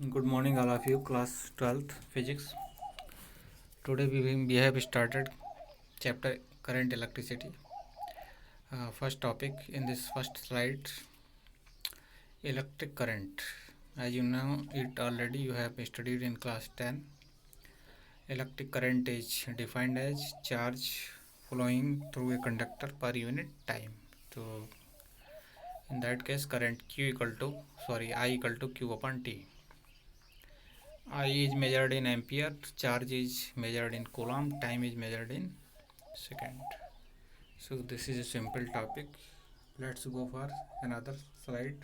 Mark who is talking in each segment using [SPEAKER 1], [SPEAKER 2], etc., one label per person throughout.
[SPEAKER 1] Good morning, all of you, class 12th physics. Today we have started chapter current electricity. First topic in this first slide, electric current. As you know it already, you have studied in class 10. Electric current is defined as charge flowing through a conductor per unit time. So in that case, current I equal to Q upon T. I is measured in ampere, charge is measured in coulomb, time is measured in second. So this is a simple topic. Let's go for another slide.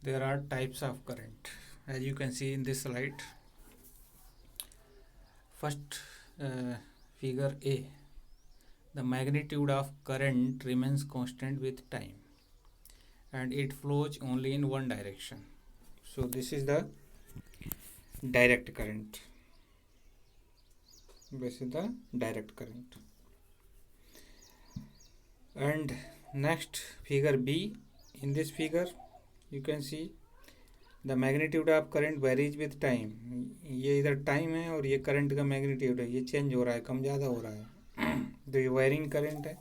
[SPEAKER 1] There are types of current, as you can see in this slide. First, figure A. The magnitude of current remains constant with time and it flows only in one direction. So this is the direct current. This is the direct current. And next, figure B. In this figure you can see the magnitude of current varies with time. ये इधर time है और ये current का magnitude है, ये change हो रहा है, कम ज़्यादा हो रहा है. तो ये वायरिंग करंट है.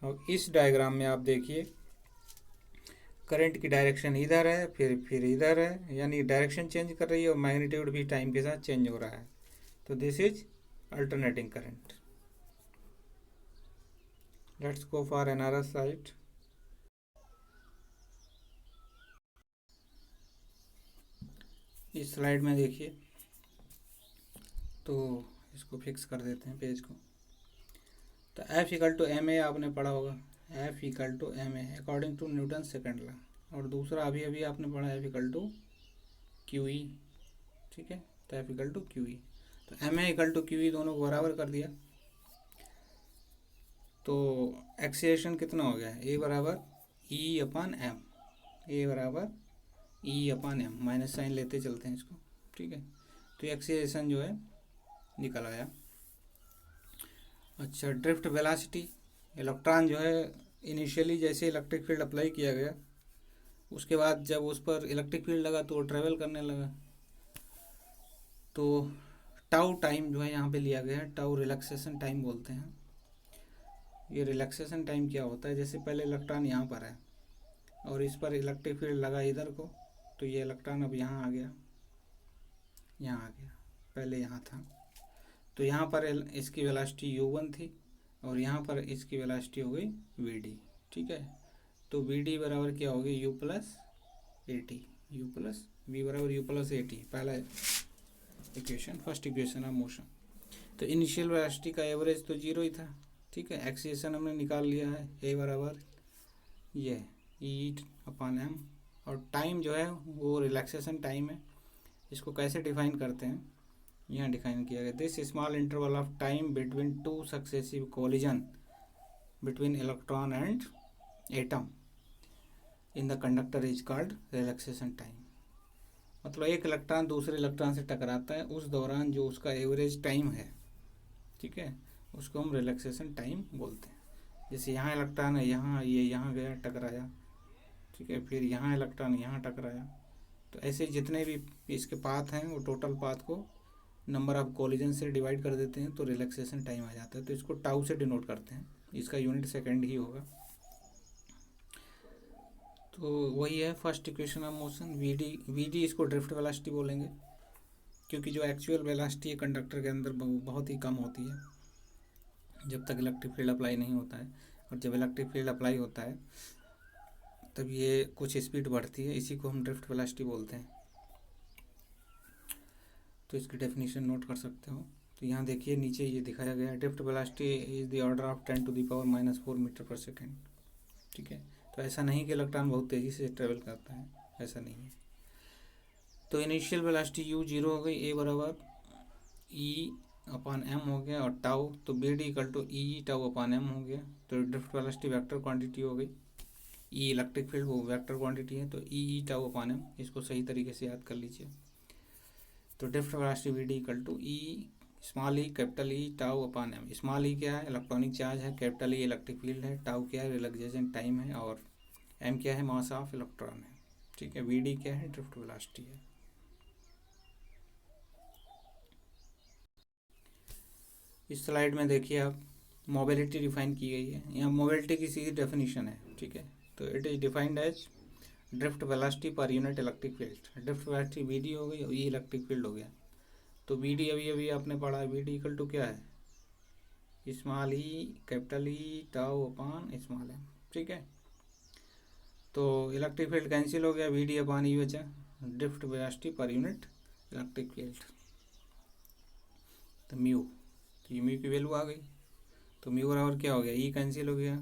[SPEAKER 1] और इस डायग्राम में आप देखिए करंट की डायरेक्शन इधर है, फिर इधर है, यानी डायरेक्शन चेंज कर रही है और मैग्नीट्यूड भी टाइम के साथ चेंज हो रहा है. तो this is alternating current. Let's go for another slide. इस स्लाइड में देखिए, तो इसको फिक्स कर देते हैं पेज को. तो F equal to M A आपने पढ़ा होगा. F equal to M A according to Newton second law. और दूसरा अभी अभी आपने पढ़ा F equal to Q E. ठीक है, तो F equal to Q E. तो M A equal to Q E दोनों को बराबर कर दिया. तो एक्सीलरेशन कितना हो गया? ए बराबर ई अपन एम. ए बराबर ई अपन एम. माइनस साइन लेते चलते हैं इसको. ठीक है, तो एक्सीलरेशन जो है निकल आया. अच्छा, ड्रिफ्ट वेलोसिटी. इलेक्ट्रॉन जो है इनिशियली जैसे इलेक्ट्रिक फील्ड अप्लाई किया गया, उसके बाद जब उस पर इलेक्ट्रिक फील्ड लगा तो वो ट्रेवल करने लगा. तो टाउ टाइम जो है यहाँ पे लिया गया है, टाउ रिलैक्सेशन टाइम बोलते हैं. ये रिलैक्सेशन टाइम क्या होता है? जैसे पहले इलेक्ट्रॉन यहाँ पर है और इस पर इलेक्ट्रिक फील्ड लगा इधर को, तो ये इलेक्ट्रॉन अब यहाँ आ गया, यहाँ आ गया, पहले यहाँ था. तो यहाँ पर इसकी वेलोसिटी u1 थी और यहाँ पर इसकी वेलोसिटी हो गई vd. ठीक है, तो vd बराबर क्या होगी? u plus A T. U plus V बराबर यू प्लस ए टी. पहला equation, first equation of motion. तो इनिशियल वेलोसिटी का एवरेज तो जीरो ही था. ठीक है, एक्सीलरेशन हमने निकाल लिया है. ए बराबर ये ई अपन एम. और टाइम जो है वो रिलैक्सेशन टाइम है. इसको कैसे डिफाइन करते हैं? यहाँ डिफाइन किया गया. This small interval of time between two successive collision between electron and atom in the conductor is called relaxation time. मतलब एक इलेक्ट्रॉन दूसरे इलेक्ट्रॉन से टकराता है, उस दौरान जो उसका एवरेज टाइम है, ठीक है, उसको हम रिलैक्सेशन टाइम बोलते हैं. जैसे यहाँ इलेक्ट्रॉन है, यहाँ ये यहाँ गया टकराया, ठीक है, फिर यहाँ इलेक्ट्रॉन यहाँ टकराया. तो ऐसे जितने भी इसके पाथ हैं वो टोटल पाथ को नंबर ऑफ कोलिजन से डिवाइड कर देते हैं, तो रिलैक्सेशन टाइम आ जाता है. तो इसको टाउ से डिनोट करते हैं, इसका यूनिट सेकंड ही होगा. तो वही है first equation of motion. V D इसको ड्रिफ्ट वेलोसिटी बोलेंगे, क्योंकि जो एक्चुअल वेलोसिटी है कंडक्टर के अंदर बहुत ही कम होती है जब तक इलेक्ट्रिक फील्ड अप्लाई नहीं होता है. और जब इलेक्ट्रिक फील्ड अप्लाई होता है तब ये कुछ स्पीड बढ़ती है, इसी को हम ड्रिफ्ट वेलोसिटी बोलते हैं. तो इसकी डेफिनेशन नोट कर सकते हो. तो यहाँ देखिए नीचे ये दिखाया गया है, drift velocity is the order of 10⁻⁻⁴ metre per second. ठीक है, तो ऐसा नहीं कि इलेक्ट्रॉन बहुत तेज़ी से ट्रेवल करता है, ऐसा नहीं है. तो इनिशियल वेलोसिटी यू जीरो हो गई, ए बराबर ई अपन एम हो गया, और टाउ तो B D equal to E tau upon M हो गया. तो ड्रिफ्ट वेलोसिटी वेक्टर क्वांटिटी हो गई. ई इलेक्ट्रिक फील्ड वो वेक्टर क्वांटिटी है, तो ई टाउ अपन एम, इसको सही तरीके से याद कर लीजिए. तो drift velocity V D equal to E small E capital E tau upon M. Small E क्या है? इलेक्ट्रॉनिक चार्ज है. कैपिटल ई इलेक्ट्रिक फील्ड है. टाउ क्या है? रिलैक्सेशन टाइम है. और एम क्या है? मास ऑफ इलेक्ट्रॉन है. ठीक है। वी डी क्या है? ड्रिफ्ट वेलोसिटी है। इस स्लाइड में देखिए आप, मोबिलिटी डिफाइन की गई है। यहाँ मोबिलिटी की सीधी डेफिनेशन है, ठीक है। तो it is defined as drift velocity per unit electric field. Drift velocity V D हो गई और ये इलेक्ट्रिक फील्ड हो गया। तो वी डी अभी अभी आपने पढ़ा है, वी डी इक्वल टू क्या है? Small E capital E tau upon small M, ठीक है। तो इलेक्ट्रिक फील्ड कैंसिल हो गया, वी डी अपान ई बचा, drift velocity per unit electric field. तो म्यू, तो ये म्यू की वैल्यू आ गई। तो म्यू बराबर क्या हो गया? ई कैंसिल हो गया,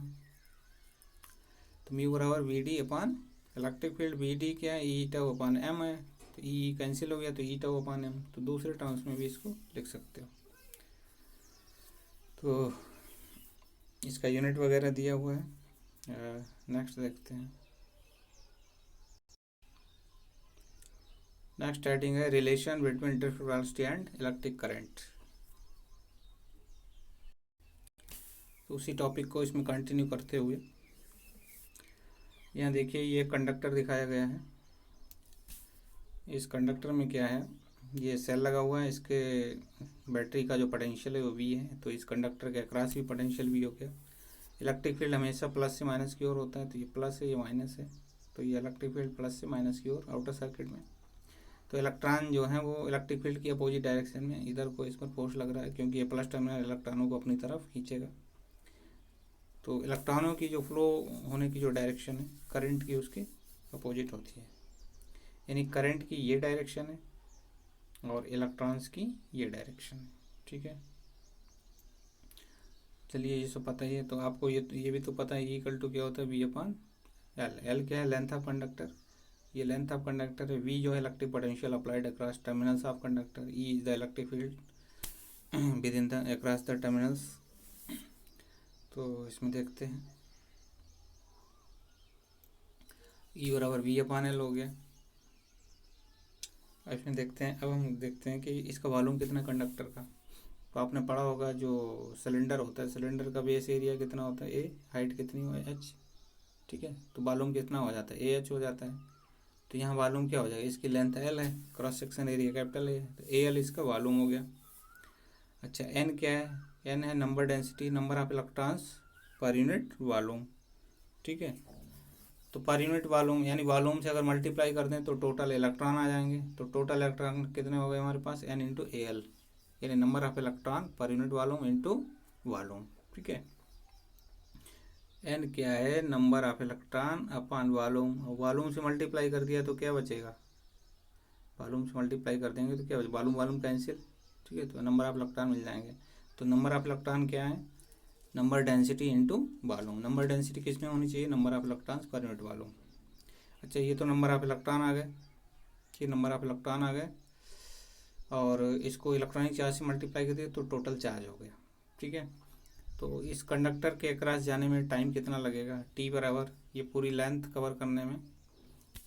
[SPEAKER 1] तो म्यू बराबर V D upon electric field. V D क्या है? ई टाउ अपान एम है, तो ई कैंसिल हो गया, तो ई टाउ अपान एम। तो दूसरे टर्म्स में भी इसको लिख सकते हो। तो इसका यूनिट वगैरह दिया हुआ है। नेक्स्ट देखते हैं। नेक्स्ट हेडिंग है relation between drift velocity and electric current. तो उसी टॉपिक को इसमें कंटिन्यू करते हुए यहाँ देखिए ये कंडक्टर दिखाया गया है। इस कंडक्टर में क्या है? ये सेल लगा हुआ है, इसके बैटरी का जो पोटेंशियल है वो वी है। तो इस कंडक्टर के अक्रॉस भी पोटेंशियल वी हो गया। इलेक्ट्रिक फील्ड हमेशा प्लस से माइनस की ओर होता है, तो ये प्लस है, ये माइनस है। तो ये इलेक्ट्रिक फील्ड प्लस से माइनस की ओर आउटर सर्किट में। तो इलेक्ट्रॉन जो है वो इलेक्ट्रिक फील्ड की अपोजिट डायरेक्शन में इधर को इस पर फोर्स लग रहा है, क्योंकि ये प्लस टर्मिनल इलेक्ट्रॉनों को अपनी तरफ खींचेगा। तो इलेक्ट्रॉनों की जो फ्लो होने की जो डायरेक्शन है करंट की, उसकी अपोजिट होती है। यानी करंट की ये डायरेक्शन है और इलेक्ट्रॉन्स की ये डायरेक्शन है, ठीक है। चलिए ये सब पता ही है। तो आपको ये भी तो पता है, इक्वल टू क्या होता है? V upon L. एल क्या है? Length of conductor. ये लेंथ ऑफ कंडक्टर है। वी जो है electric potential applied across terminals of conductor. E is the electric field with in the across the terminals. तो इसमें देखते हैं, ई बराबर वी अपान एल हो गया। अब इसमें देखते हैं, अब हम देखते हैं कि इसका वॉल्यूम कितना कंडक्टर का। तो आपने पढ़ा होगा जो सिलेंडर होता है, सिलेंडर का बेस एरिया कितना होता है? ए। हाइट कितनी हो? एच, ठीक है। तो वॉल्यूम कितना हो जाता है? ए एच हो जाता है। तो यहाँ वॉल्यूम क्या हो जाएगा? इसकी लेंथ एल है, cross section area capital A, तो ए एल इसका वॉल्यूम हो गया। अच्छा, एन क्या है? एन है number density, number of electrons per unit volume, ठीक है। तो पर यूनिट वॉल्यूम यानी वॉल्यूम से अगर मल्टीप्लाई कर दें तो टोटल इलेक्ट्रॉन आ जाएंगे। तो टोटल इलेक्ट्रॉन कितने हो गए हमारे पास? एन इंटू ए एल, यानी नंबर ऑफ इलेक्ट्रॉन पर यूनिट वॉल्यूम इंटू वॉल्यूम, ठीक है। एन क्या है? Number of electron upon volume. Volume से मल्टीप्लाई कर दिया तो क्या बचेगा? वॉल्यूम से मल्टीप्लाई कर देंगे तो क्या बचेगा? वॉल्यूम वॉल्यूम कैंसिल, ठीक है। तो नंबर ऑफ इलेक्ट्रॉन मिल जाएंगे। तो नंबर ऑफ इलेक्ट्रॉन क्या है? Number density into volume. Number density किस में होनी चाहिए? Number of electrons per unit volume. अच्छा, ये तो नंबर ऑफ इलेक्ट्रॉन आ गए, ये नंबर ऑफ इलेक्ट्रॉन आ गए, और इसको इलेक्ट्रॉनिक चार्ज से मल्टीप्लाई कर दिया तो टोटल चार्ज हो गया, ठीक है। तो इस कंडक्टर के अक्रॉस जाने में टाइम कितना लगेगा? टी बराबर ये पूरी लेंथ कवर करने में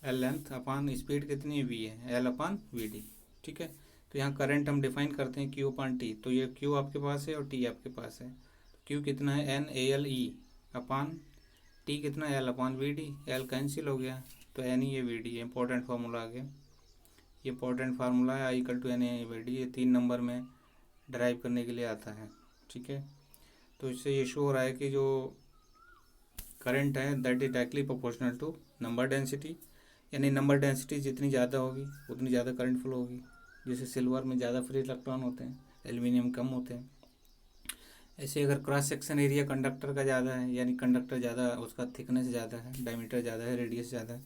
[SPEAKER 1] एल लेंथ अपान स्पीड कितनी वी है? एल अपान वी डी, ठीक है। तो यहाँ करंट हम डिफाइन करते हैं क्यू अपान टी। तो ये क्यू आपके पास है और टी आपके पास है। क्यू कितना है? N A L E upon T कितना? L upon V D. L cancel हो गया, तो N E A V D. Important formula आ गया, ये इंपॉर्टेंट फार्मूला है, I equal to N A V D. ये 3 नंबर में ड्राइव करने के लिए आता है, ठीक है। तो इससे ये शो हो रहा है कि जो करंट है that is directly proportional to number density, यानी नंबर डेंसिटी जितनी ज़्यादा होगी उतनी ज़्यादा करंट फ्लो होगी। जैसे सिल्वर में ज़्यादा फ्री इलेक्ट्रॉन होते हैं, एल्यूमिनियम कम होते हैं। ऐसे अगर क्रॉस सेक्शन एरिया कंडक्टर का ज़्यादा है, यानी कंडक्टर ज़्यादा, उसका थिकनेस ज़्यादा है, डायमीटर ज़्यादा है, रेडियस ज़्यादा है,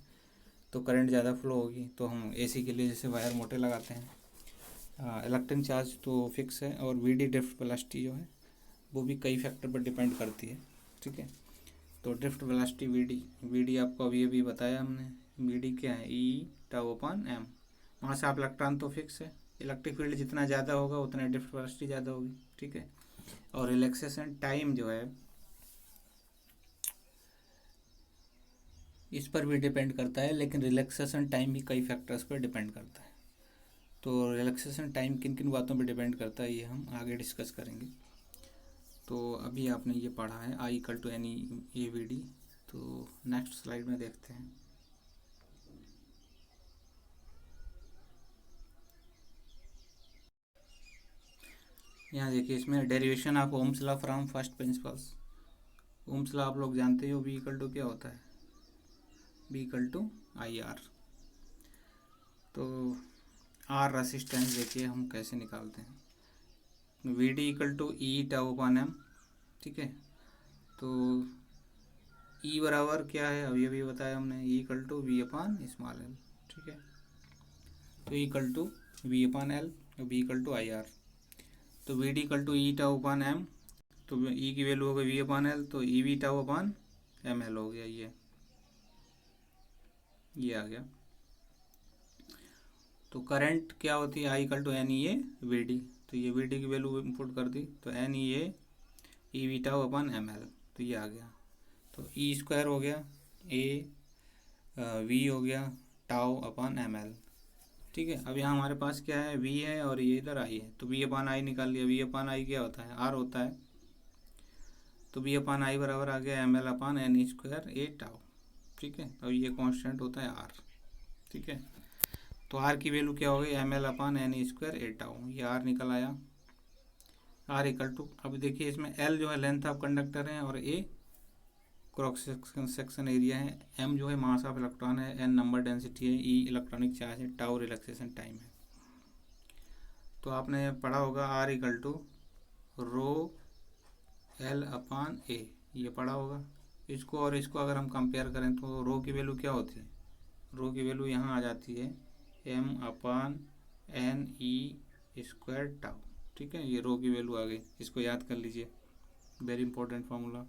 [SPEAKER 1] तो करंट ज़्यादा फ्लो होगी। तो हम एसी के लिए जैसे वायर मोटे लगाते हैं। इलेक्ट्रिक चार्ज तो फिक्स है, और वी डी ड्रिफ्ट वेलोसिटी जो है वो भी कई फैक्टर पर डिपेंड करती है, ठीक है। तो ड्रिफ्ट वेलोसिटी वी डी आपको अभी अभी बताया हमने। वी डी क्या है? ई टाउ अपान एम। वहाँ से आप इलेक्ट्रॉन तो फिक्स है, इलेक्ट्रिक फील्ड जितना ज़्यादा होगा उतना ड्रिफ्ट वेलोसिटी ज़्यादा होगी, ठीक है। और रिलैक्सेशन टाइम जो है इस पर भी डिपेंड करता है, लेकिन रिलैक्सेशन टाइम भी कई फैक्टर्स पर डिपेंड करता है। तो रिलैक्सेशन टाइम किन किन बातों पर डिपेंड करता है ये हम आगे डिस्कस करेंगे। तो अभी आपने ये पढ़ा है I equal to N E A V D. तो नेक्स्ट स्लाइड में देखते हैं। यहाँ देखिए इसमें derivation of Ohm's law from first principles. Ohm's law आप लोग जानते हो, V इक्वल टू क्या होता है, V इक्वल टू IR। तो R रेसिस्टेंस देखिए हम कैसे निकालते हैं, VD equal to E tau upon M। ठीक है, तो E बराबर क्या है, अभी बताया हमने, E equal to V upon small l। ठीक है, तो E equal to V upon L, V equal to IR। तो VD equal to E tau upon M, तो E की वैल्यू हो गई V अपॉन L, तो EV टाउ अपॉन ML हो गया, ये आ गया। तो करंट क्या होती है, I equal to NEA VD, तो ये VD की वैल्यू इनपुट कर दी, तो NEA EV tau upon ML, तो ये आ गया। तो E स्क्वायर हो गया, V हो गया टाउ अपॉन ML। ठीक है, अब यहाँ हमारे पास क्या है, V है और ये इधर I है, तो V अपान I निकाल लिया। V अपान I क्या होता है, R होता है, तो V अपान I बराबर आ गया ML upon N square A tau. ठीक है, अब ये कांस्टेंट होता है R। ठीक है, तो R की वैल्यू क्या हो गई, ML upon N square A tau, ये R निकल आया। R इक्वल टू, अब देखिए इसमें L जो है लेंथ ऑफ कंडक्टर है और A क्रॉस सेक्शन एरिया है, M जो है मास ऑफ इलेक्ट्रॉन है, N नंबर डेंसिटी है, E इलेक्ट्रॉनिक चार्ज है, टाउ रिलैक्सेशन टाइम है। तो आपने पढ़ा होगा R equal to rho L upon A, ये पढ़ा होगा। इसको और इसको अगर हम कंपेयर करें तो रो की वैल्यू क्या होती है, रो की वैल्यू यहाँ आ जाती है M अपान NE स्क्वायर टाउ। ठीक है, ये रो की वैल्यू आ गई, इसको याद कर लीजिए, वेरी इंपॉर्टेंट फार्मूला।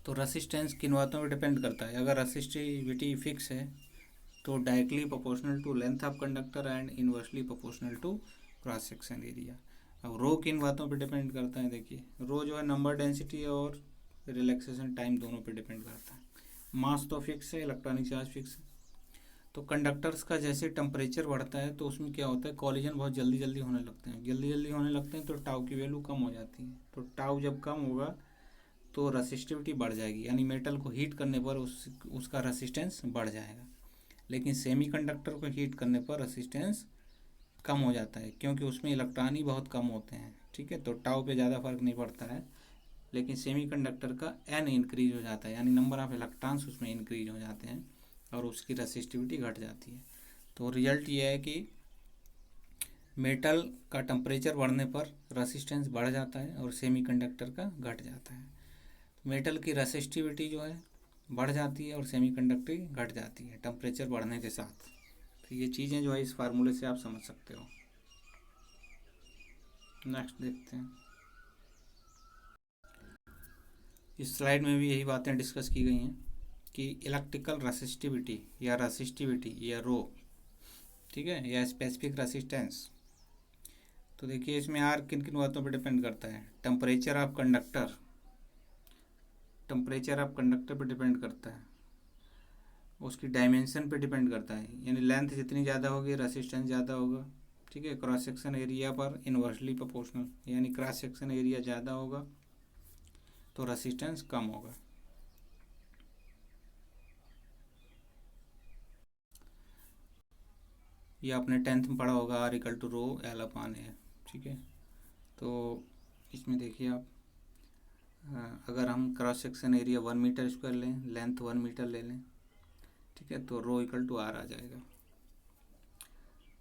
[SPEAKER 1] तो रेसिस्टेंस किन बातों पर डिपेंड करता है, अगर रेसिस्टिविटी फिक्स है तो directly proportional to length of conductor and inversely proportional to cross section area. अब रो किन बातों पे डिपेंड करता है, देखिए रो जो है नंबर डेंसिटी और रिलैक्सेशन टाइम दोनों पे डिपेंड करता है। मास तो फिक्स है, इलेक्ट्रॉनिक चार्ज फिक्स है। तो कंडक्टर्स का जैसे टेम्परेचर बढ़ता है तो उसमें क्या होता है, कॉलिजन बहुत जल्दी जल्दी होने लगते हैं, जल्दी जल्दी होने लगते हैं, तो टाउ की वैल्यू कम हो जाती है। तो टाउ जब कम होगा तो रसिस्टिविटी बढ़ जाएगी, यानी मेटल को हीट करने पर उसका रसिस्टेंस बढ़ जाएगा। लेकिन सेमीकंडक्टर को हीट करने पर रेसिस्टेंस कम हो जाता है, क्योंकि उसमें इलेक्ट्रॉन ही बहुत कम होते हैं। ठीक है, तो टाउ पे ज़्यादा फर्क नहीं पड़ता है, लेकिन सेमीकंडक्टर का N इंक्रीज हो जाता है, यानी नंबर ऑफ इलेक्ट्रॉन्स उसमें इंक्रीज हो जाते हैं और उसकी रेसिस्टिविटी घट जाती है। तो रिजल्ट ये है कि मेटल का टेम्परेचर बढ़ने पर रेसिस्टेंस बढ़ जाता है और सेमीकंडक्टर का घट जाता है। मेटल की रेसिस्टिविटी जो है बढ़ जाती है और सेमीकंडक्टर घट जाती है टेम्परेचर बढ़ने के साथ। तो ये चीज़ें जो है इस फार्मूले से आप समझ सकते हो। नेक्स्ट देखते हैं, इस स्लाइड में भी यही बातें डिस्कस की गई हैं कि इलेक्ट्रिकल रेसिस्टिविटी या रो, ठीक है, या स्पेसिफिक रेसिस्टेंस। तो देखिए इसमें आर किन किन बातों पर डिपेंड करता है, टेम्परेचर ऑफ कंडक्टर पर डिपेंड करता है, उसकी डायमेंशन पे डिपेंड करता है, यानी लेंथ जितनी ज़्यादा होगी रेसिस्टेंस ज़्यादा होगा। ठीक है, क्रॉस सेक्शन एरिया पर इन्वर्सली प्रोपोर्शनल, यानी क्रॉस सेक्शन एरिया ज़्यादा होगा तो रेसिस्टेंस कम होगा। ये आपने 10th में पढ़ा होगा, R equal to rho L upon A। ठीक है, तो इसमें देखिए आप, अगर हम cross section area 1 metre square लें, लेंथ 1 मीटर ले लें, ठीक है, तो रो इक्वल टू R आ जाएगा।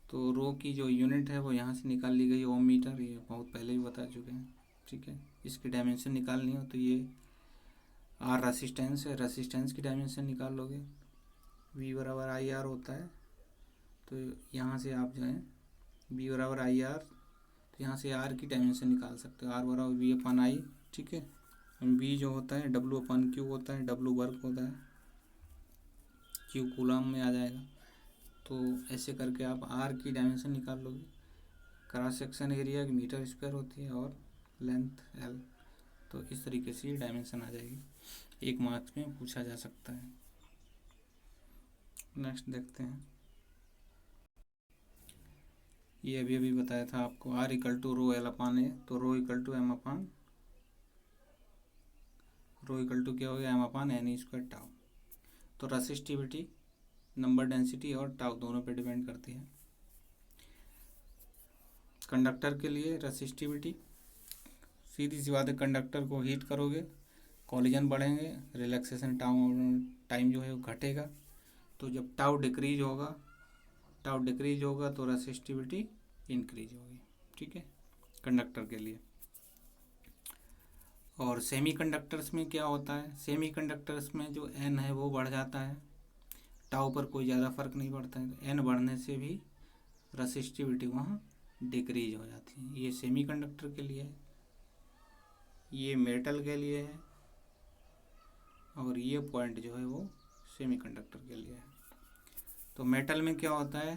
[SPEAKER 1] तो रो की जो यूनिट है वो यहाँ से निकाल ली गई, ओम मीटर, ये बहुत पहले ही बता चुके हैं। ठीक है, इसकी डायमेंशन निकालनी हो तो ये R रेसिस्टेंस है, रेसिस्टेंस की डायमेंशन निकाल लोगे, V बराबर IR होता है। तो यहाँ से आप जो है V बराबर IR, तो यहाँ से R की डायमेंशन निकाल सकते हो, R बराबर V अपान I। ठीक है, V जो होता है W अपान Q होता है, W वर्क होता है, Q कूलम में आ जाएगा। तो ऐसे करके आप R की डायमेंशन निकाल लोगे। क्रॉस सेक्शन एरिया की मीटर स्क्वायर होती है और लेंथ L, तो इस तरीके से ये डायमेंशन आ जाएगी, 1 मार्क्स में पूछा जा सकता है। नेक्स्ट देखते हैं, ये अभी बताया था आपको, R equal to rho L upon A, तो रो इक्वल टू क्या हो गया, M upon N square tau. तो रेसिस्टिविटी नंबर डेंसिटी और टाउ दोनों पे डिपेंड करती है। कंडक्टर के लिए रेसिस्टिविटी, सीधी सी बात है, कंडक्टर को हीट करोगे, कॉलिजन बढ़ेंगे, रिलैक्सेशन टाइम जो है वो घटेगा। तो जब टाउ डिक्रीज होगा तो रेसिस्टिविटी इंक्रीज होगी। ठीक है, कंडक्टर के लिए। और सेमी कंडक्टर्स में क्या होता है, सेमी कंडक्टर्स में जो एन है वो बढ़ जाता है, टाउ पर कोई ज़्यादा फर्क नहीं पड़ता है, तो एन बढ़ने से भी रेसिस्टिविटी वहाँ डिक्रीज हो जाती है। ये सेमी कंडक्टर के लिए है, ये मेटल के लिए है, और ये पॉइंट जो है वो सेमी कंडक्टर के लिए है। तो मेटल में क्या होता है,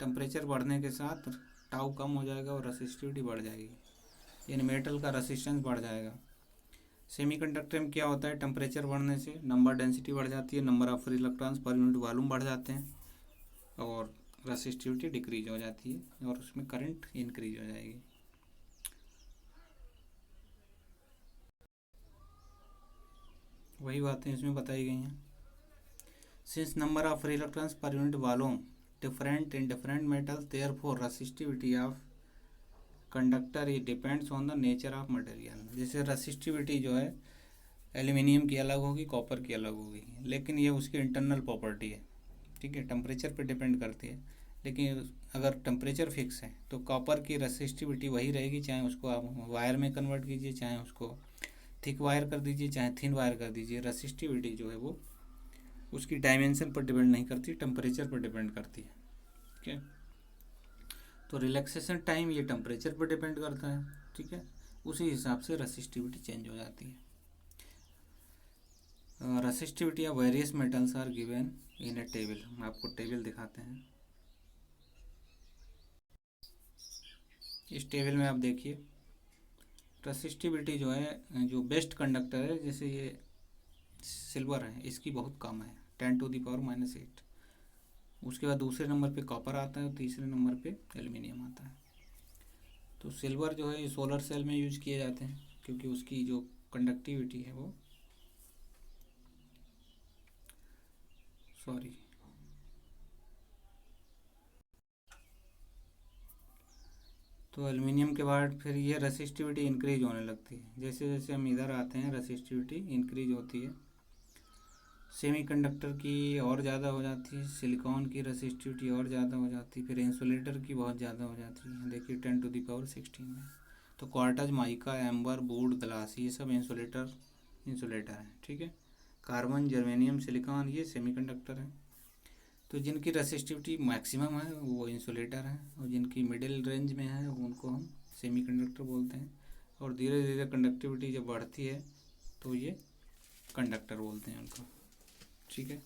[SPEAKER 1] टेम्परेचर बढ़ने के साथ टाउ कम हो जाएगा और रेसिस्टिविटी बढ़ जाएगी, यानी मेटल का रेसिस्टेंस बढ़ जाएगा। सेमीकंडक्टर में क्या होता है, टेम्परेचर बढ़ने से नंबर डेंसिटी बढ़ जाती है, number of electrons per unit volume बढ़ जाते हैं, और रेसिस्टिविटी डिक्रीज हो जाती है, और उसमें करंट इंक्रीज हो जाएगी। वही बातें इसमें बताई गई हैं। Since number of electrons per unit volume different in different metals, therefore resistivity of conductor ये depends on the nature of material. जैसे रेसिस्टिविटी जो है एल्यूमिनियम की अलग होगी, कॉपर की अलग होगी, लेकिन ये उसकी इंटरनल प्रॉपर्टी है। ठीक है, टेम्परेचर पे डिपेंड करती है, लेकिन अगर टेम्परेचर फिक्स है तो कॉपर की रेसिस्टिविटी वही रहेगी, चाहे उसको आप वायर में कन्वर्ट कीजिए, चाहे उसको थिक वायर कर दीजिए, चाहे थिन वायर कर दीजिए, रेसिस्टिविटी जो है वो उसकी डायमेंशन पर डिपेंड नहीं करती, टेम्परेचर पर डिपेंड करती है। ठीक है, तो रिलैक्सेशन टाइम ये टेम्परेचर पर डिपेंड करता है। ठीक है, उसी हिसाब से रेसिस्टिविटी चेंज हो जाती है। Resistivity of various metals are given in a table. हम आपको टेबल दिखाते हैं। इस टेबल में आप देखिए रेसिस्टिविटी जो है, जो बेस्ट कंडक्टर है, जैसे ये सिल्वर है, इसकी बहुत कम है, 10⁻⁻8। उसके बाद दूसरे नंबर पे कॉपर आता है और तीसरे नंबर पे एल्युमिनियम आता है। तो सिल्वर जो है ये सोलर सेल में यूज किए जाते हैं, क्योंकि उसकी जो कंडक्टिविटी है वो तो एल्युमिनियम के बाद फिर ये रेसिस्टिविटी इंक्रीज होने लगती है। जैसे जैसे हम इधर आते हैं रेसिस्टिविटी इंक्रीज होती है। सेमीकंडक्टर की और ज़्यादा हो जाती है, सिलिकॉन की रेसिस्टिविटी और ज़्यादा हो जाती है, फिर इंसुलेटर की बहुत ज़्यादा हो जाती है। देखिए 10⁻16 में। तो quartz, mica, amber, would, glass, ये सब इंसुलेटर हैं। ठीक है, कार्बन, जर्मेनियम, सिलिकॉन ये सेमीकंडक्टर हैं। तो जिनकी रेसिस्टिविटी मैक्सिमम है वो इंसुलेटर हैं, और जिनकी मिडिल रेंज में है उनको हम सेमीकंडक्टर बोलते हैं। और धीरे धीरे कंडक्टिविटी जब बढ़ती है तो ये कंडक्टर बोलते हैं उनको। ठीक है,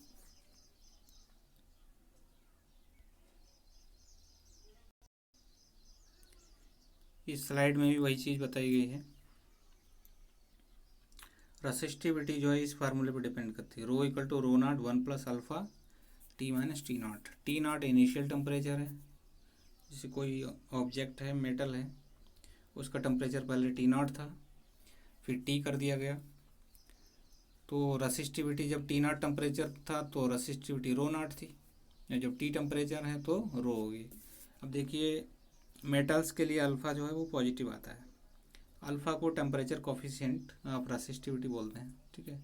[SPEAKER 1] इस स्लाइड में भी वही चीज़ बताई गई है। रेसिस्टिविटी जो है इस फार्मूले पर डिपेंड करती है, ρ=ρ0 1+α T-T0। T0 इनिशियल टेम्परेचर है, जैसे कोई ऑब्जेक्ट है, मेटल है, उसका टेम्परेचर पहले T0 था, फिर T कर दिया गया, तो रेसिस्टिविटी जब T0 टेम्परेचर था तो रेसिस्टिविटी ρ0 थी, जब T टेम्परेचर है तो रो होगी। अब देखिए मेटल्स के लिए अल्फ़ा जो है वो पॉजिटिव आता है, अल्फ़ा को टेम्परेचर कोफिशिएंट ऑफ रेसिस्टिविटी बोलते हैं। ठीक है,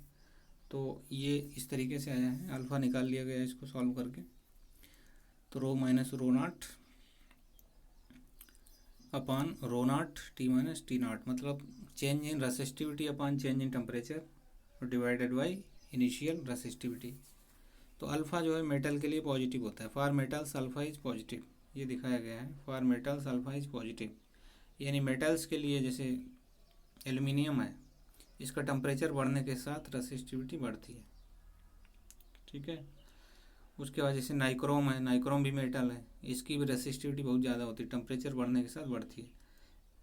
[SPEAKER 1] तो ये इस तरीके से आया है, अल्फ़ा निकाल लिया गया इसको सॉल्व करके। तो ρ-ρ0 अपॉन ρ0 T-T0, मतलब change in resistivity upon change in temperature divided by initial resistivity. तो अल्फ़ा जो है मेटल के लिए पॉजिटिव होता है, for metals alpha is positive, ये दिखाया गया है, for metals alpha is positive. यानी मेटल्स के लिए जैसे एल्युमिनियम है, इसका टेम्परेचर बढ़ने के साथ रेसिस्टिविटी बढ़ती है। ठीक है, उसके बाद जैसे नाइक्रोम है, नाइक्रोम भी मेटल है, इसकी भी रेसिस्टिविटी बहुत ज़्यादा होती है, टेम्परेचर बढ़ने के साथ बढ़ती है।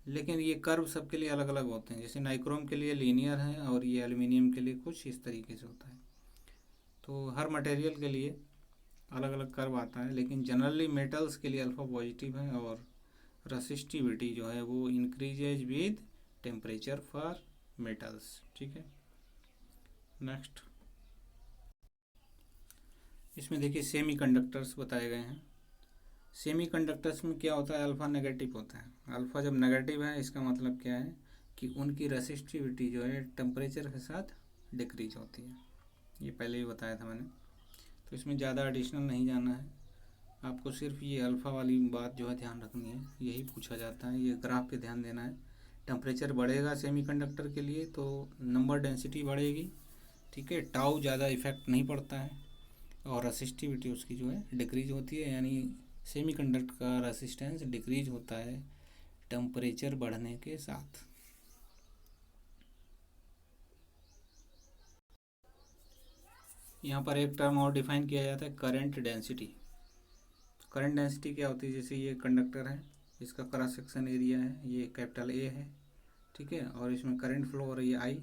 [SPEAKER 1] लेकिन ये कर्व सबके लिए अलग अलग होते हैं, जैसे नाइक्रोम के लिए लीनियर है और ये एल्युमिनियम के लिए कुछ इस तरीके से होता है। तो हर मटेरियल के लिए अलग अलग कर्व आता है, लेकिन जनरली मेटल्स के लिए अल्फ़ा पॉजिटिव है, और रेसिस्टिविटी जो है वो increases with temperature for metals. ठीक है, नेक्स्ट इसमें देखिए सेमीकंडक्टर्स बताए गए हैं। सेमीकंडक्टर्स में क्या होता है, अल्फ़ा नेगेटिव होता है। अल्फ़ा जब नेगेटिव है इसका मतलब क्या है कि उनकी रेसिस्टिविटी जो है टेम्परेचर के साथ डिक्रीज होती है। ये पहले ही बताया था मैंने, तो इसमें ज़्यादा एडिशनल नहीं जाना है आपको, सिर्फ ये अल्फ़ा वाली बात जो है ध्यान रखनी है, यही पूछा जाता है। ये ग्राफ पे ध्यान देना है। टेम्परेचर बढ़ेगा सेमीकंडक्टर के लिए तो नंबर डेंसिटी बढ़ेगी, ठीक है। टाउ ज़्यादा इफेक्ट नहीं पड़ता है और रेसिस्टिविटी उसकी जो है डिक्रीज होती है, यानी सेमीकंडक्टर का रेसिस्टेंस डिक्रीज होता है टेम्परेचर बढ़ने के साथ। यहाँ पर एक टर्म और डिफाइन किया जाता है, करंट डेंसिटी। करंट डेंसिटी क्या होती है, जैसे ये कंडक्टर है, इसका क्रॉस सेक्शन एरिया है, ये कैपिटल ए है, ठीक है, और इसमें करंट फ्लो हो रही है आई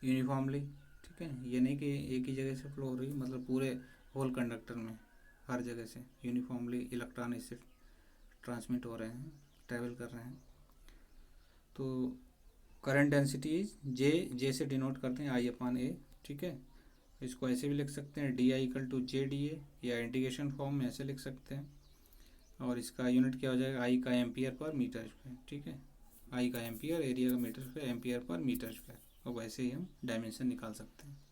[SPEAKER 1] यूनिफॉर्मली, ठीक है। ये नहीं कि एक ही जगह से फ्लो हो रही है, मतलब पूरे होल कंडक्टर में हर जगह से यूनिफॉर्मली इलेक्ट्रॉन इससे ट्रांसमिट हो रहे हैं, ट्रैवल कर रहे हैं। तो करंट डेंसिटी इज जे से डिनोट करते हैं आई अपॉन ए, ठीक है। इसको ऐसे भी लिख सकते हैं D I equal to J D A, या इंटीग्रेशन फॉर्म में ऐसे लिख सकते हैं। और इसका यूनिट क्या हो जाएगा, आई का एम्पियर पर मीटर स्क्वायर, ठीक है। आई का एम्पियर, एरिया का metre square, ampere per metre square, और वैसे ही हम डायमेंशन निकाल सकते हैं।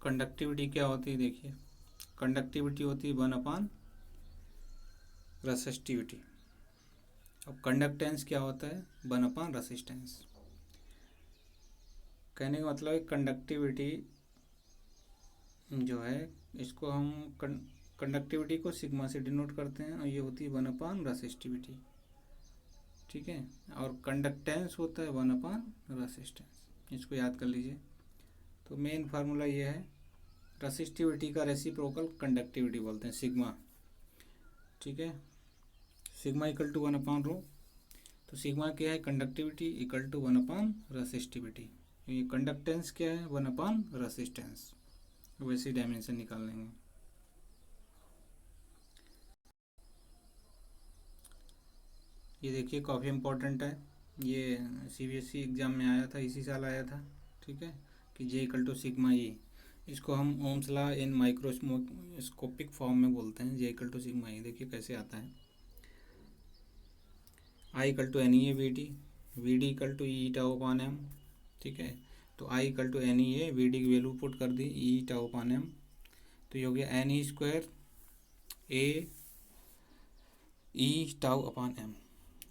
[SPEAKER 1] कंडक्टिविटी क्या होती है, देखिए कंडक्टिविटी होती है 1/, रेसिस्टिविटी। अब कंडक्टेंस क्या होता है, 1/, रेसिस्टेंस। कहने का मतलब है कंडक्टिविटी जो है, इसको हम कंडक्टिविटी को सिग्मा से डिनोट करते हैं, और ये होती है 1/, रेसिस्टिविटी, ठीक है। और कंडक्टेंस होता है 1/, रेसिस्टेंस, इसको याद कर लीजिए। तो मेन फार्मूला ये है, रेसिस्टिविटी का रेसिप्रोकल कंडक्टिविटी बोलते हैं, सिग्मा, ठीक है। Sigma equal to 1/ρ। तो सिग्मा क्या है, कंडक्टिविटी इक्वल टू 1/, रेसिस्टिविटी। ये कंडक्टेंस क्या है, 1/, रेसिस्टेंस। वैसे ही डायमेंशन निकाल लेंगे। ये देखिए काफ़ी इम्पोर्टेंट है, ये CBSE एग्ज़ाम में आया था, इसी साल आया था, ठीक है, कि J equal to sigma E. इसको हम Ohm's law in microscopic form में बोलते हैं, J equal to sigma E. देखिए कैसे आता है, I equal to N E A V D equal to E tau upon M, ठीक है। तो I equal to N E A, V D की वैल्यू पुट कर दी ई टाउ अपॉन एम, तो ये हो गया एन ई स्क्वायर ए ई टाउ अपॉन एम।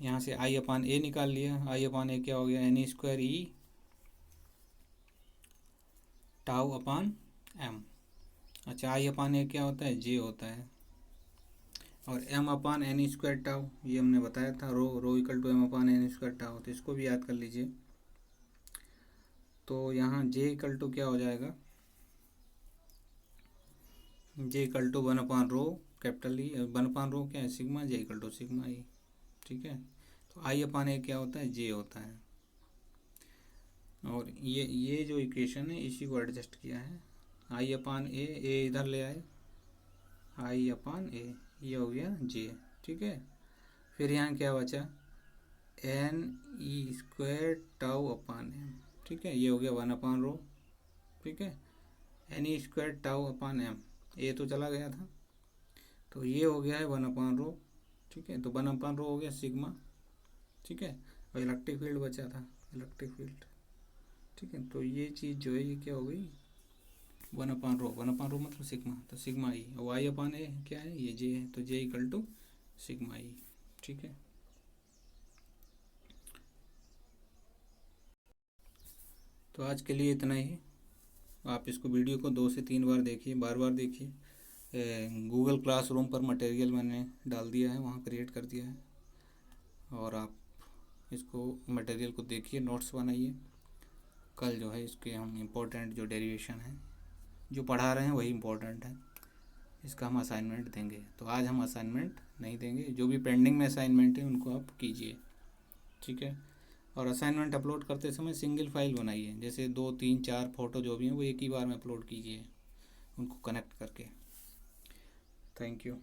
[SPEAKER 1] यहाँ से आई अपान ए निकाल लिया, आई अपान ए क्या हो गया, एन ई स्क्वायर ई टाउ अपान एम। अच्छा, आई अपान ए क्या होता है, जे होता है, और M upon N square tau, ये हमने बताया था, rho equal to M upon N square tau, तो इसको भी याद कर लीजिए। तो यहाँ जे इक्वल टू क्या हो जाएगा, J equal to 1/ρ, capital E, 1/ρ क्या है, sigma, J equal to sigma E, ठीक है। तो आई अपान ए क्या होता है, जे होता है। और ये जो इक्वेशन है इसी को एडजस्ट किया है, आई अपान ए इधर ले आए, आई अपान ए, ये हो गया जे, ठीक है। फिर यहाँ क्या बचा, एन ई स्क्वायर टाउ अपान एम, ठीक है, ये हो गया 1/ρ, ठीक है। एन ई स्क्वायर टाउ अपान एम, ए तो चला गया था, तो ये हो गया है 1/ρ, ठीक है। तो 1/ρ हो गया सिग्मा, ठीक है। और इलेक्ट्रिक फील्ड बचा था, इलेक्ट्रिक फील्ड, ठीक है। तो ये चीज़ जो है ये क्या हो गई, 1/ρ, 1/ρ मतलब सिग्मा, तो सिग्मा ई, और वाई अपान ए क्या है, ये जे है, तो जे इक्वल टू सिग्मा ई, ठीक है। तो आज के लिए इतना ही। आप इसको वीडियो को 2 से 3 बार देखिए, बार बार देखिए। गूगल क्लासरूम पर मटेरियल मैंने डाल दिया है, वहाँ क्रिएट कर दिया है, और आप इसको मटेरियल को देखिए, नोट्स बनाइए। कल जो है इसके हम इम्पोर्टेंट जो डेरिवेशन है जो पढ़ा रहे हैं वही इम्पोर्टेंट है, इसका हम असाइनमेंट देंगे। तो आज हम असाइनमेंट नहीं देंगे, जो भी पेंडिंग में असाइनमेंट है उनको आप कीजिए, ठीक है। और असाइनमेंट अपलोड करते समय सिंगल फाइल बनाइए, जैसे 2, 3, 4 फोटो जो भी हैं वो एक ही बार में अपलोड कीजिए, उनको कनेक्ट करके। Thank you.